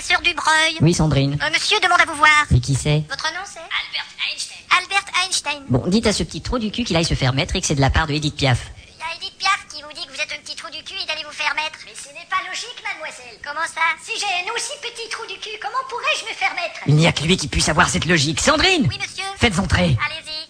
sœur Dubreuil. Oui, Sandrine. Monsieur demande à vous voir. Et qui c'est? Votre nom c'est Albert Einstein. Albert Einstein. Bon, dites à ce petit trou du cul qu'il aille se faire mettre et que c'est de la part de Edith Piaf. Il y a Edith Piaf qui vous dit que vous êtes un petit trou du cul et d'aller vous faire mettre. Mais ce n'est pas logique, mademoiselle. Comment ça? Si j'ai un aussi petit trou du cul, comment pourrais-je me faire mettre? Il n'y a que lui qui puisse avoir cette logique. Sandrine! Oui, monsieur. Faites entrer. Allez-y.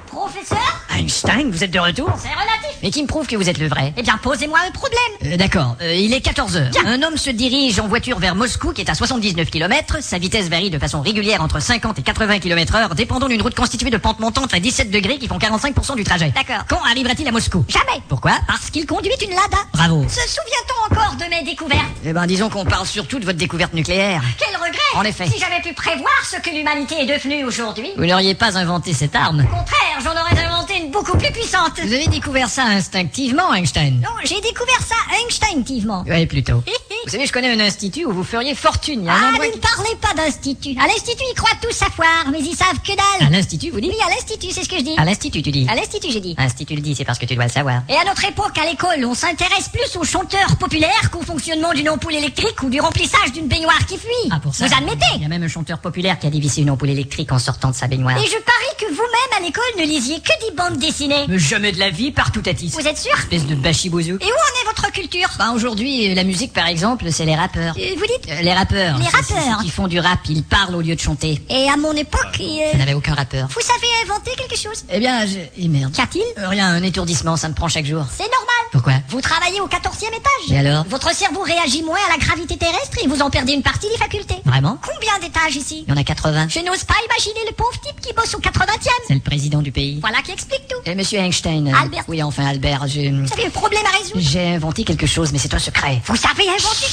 Professeur? Einstein, vous êtes de retour? C'est relatif. Mais qui me prouve que vous êtes le vrai? Eh bien, posez-moi un problème. D'accord, il est 14h. Un homme se dirige en voiture vers Moscou qui est à 79 km. Sa vitesse varie de façon régulière entre 50 et 80 km/h, dépendant d'une route constituée de pentes montantes à 17 degrés qui font 45% du trajet. D'accord. Quand arrivera-t-il à Moscou? Jamais. Pourquoi? Parce qu'il conduit une Lada. Bravo. Se souvient-on encore de mes découvertes? Eh ben, disons qu'on parle surtout de votre découverte nucléaire. Quel regret. En effet. Si j'avais pu prévoir ce que l'humanité est devenue aujourd'hui. Vous n'auriez pas inventé cette arme. Au contraire, j'en aurais inventé une beaucoup plus puissante. Vous avez découvert ça instinctivement, Einstein? Non, j'ai découvert ça instinctivement. Oui, plutôt. Vous savez, je connais un institut où vous feriez fortune. Il y a un Ah, endroit ne me parlez pas d'institut. À l'institut, ils croient tous savoir, mais ils savent que dalle. À l'institut, vous dites? Oui, à l'institut, c'est ce que je dis. À l'institut, tu dis? À l'institut, j'ai dit. Institut le dit, c'est parce que tu dois le savoir. Et à notre époque, à l'école, on s'intéresse plus aux chanteurs populaires qu'au fonctionnement d'une ampoule électrique ou du remplissage d'une baignoire qui fuit. Ah, pour ça. Vous admettez? Il y a même un chanteur populaire qui a dévissé une ampoule électrique en sortant de sa baignoire. Et je parie que vous-même, à l'école, ne lisiez que des bandes dessinées. Mais jamais de la vie, partout à tisse. Vous êtes sûr? Espèce de bachibouzou. Et où en est votre culture? Bah, aujourd'hui, la musique, par exemple, c'est les rappeurs. Vous dites? Les rappeurs. Les C'est rappeurs. ceux qui font du rap, ils parlent au lieu de chanter. Et à mon époque, Ça n'avait aucun rappeur. vous savez inventer quelque chose? Eh bien, merde. Qu'y a-t-il? Rien, un étourdissement, ça me prend chaque jour. C'est normal. Pourquoi? Vous travaillez au 14e étage. Et alors? Votre cerveau réagit moins à la gravité terrestre et vous en perdez une partie des facultés. Vraiment? Combien d'étages ici? Il y en a 80. Je n'ose pas imaginer le pauvre type qui bosse au 80e. C'est le président du pays. Voilà qui explique tout. Et monsieur Einstein. Albert. Oui, enfin, Albert, Vous avez un problème à résoudre? j'ai inventé quelque chose, mais c'est un secret. Vous savez inventer?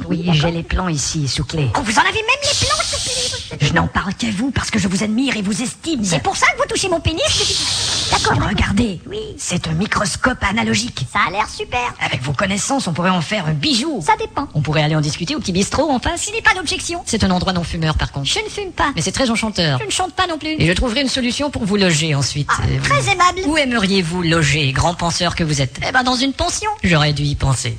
Oui, j'ai les plans ici, sous clé. Oh, vous en avez même les plans sur les... Je n'en parle qu'à vous parce que je vous admire et vous estime. C'est pour ça que vous touchez mon pénis depuis... D'accord. Regardez. Oui. C'est un microscope analogique. Ça a l'air super. Avec vos connaissances, on pourrait en faire un bijou. Ça dépend. On pourrait aller en discuter au petit bistrot en face. Je n'ai pas d'objection. C'est un endroit non fumeur par contre. Je ne fume pas. Mais c'est très enchanteur. Je ne chante pas non plus. Et je trouverai une solution pour vous loger ensuite. Ah, très aimable. Où aimeriez-vous loger, grand penseur que vous êtes? Eh ben, dans une pension. J'aurais dû y penser.